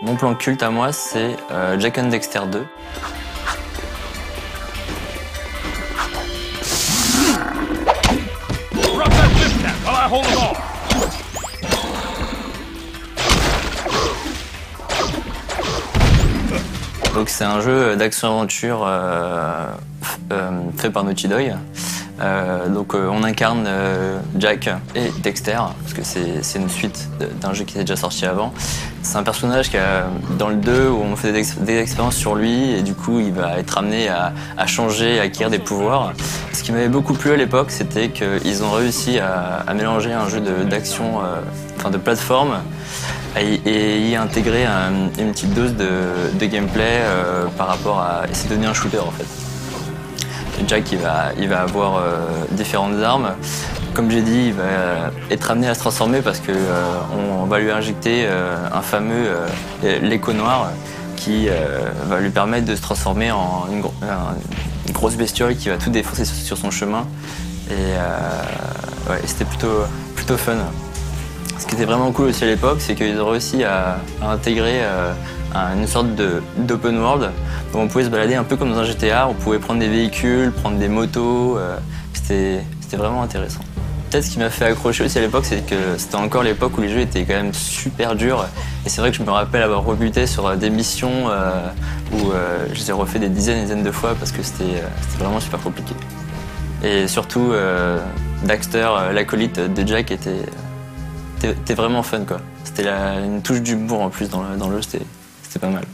Mon plan culte à moi, c'est Jak and Daxter 2. Donc c'est un jeu d'action-aventure fait par Naughty Dog. On incarne Jak et Dexter, parce que c'est une suite d'un jeu qui était déjà sorti avant. C'est un personnage dans le 2 où on fait des expériences sur lui et du coup il va être amené à changer, à acquérir des pouvoirs. Ce qui m'avait beaucoup plu à l'époque, c'était qu'ils ont réussi à mélanger un jeu d'action, de plateforme, et y intégrer une petite dose de gameplay par rapport à essayer de donner un shooter en fait. Jak il va avoir différentes armes. Comme j'ai dit, il va être amené à se transformer parce qu'on va lui injecter un fameux l'écho noir qui va lui permettre de se transformer en une grosse bestiole qui va tout défoncer sur son chemin. Et c'était plutôt fun. Ce qui était vraiment cool aussi à l'époque, c'est qu'ils ont réussi à intégrer une sorte d'open world où on pouvait se balader un peu comme dans un GTA, on pouvait prendre des véhicules, prendre des motos, c'était vraiment intéressant. Peut-être ce qui m'a fait accrocher aussi à l'époque, c'est que c'était encore l'époque où les jeux étaient quand même super durs. Et c'est vrai que je me rappelle avoir rebuté sur des missions où je les ai refait des dizaines de fois parce que c'était vraiment super compliqué. Et surtout, Daxter, l'acolyte de Jak, était vraiment fun, quoi. C'était une touche d'humour en plus dans le jeu, c'était pas mal.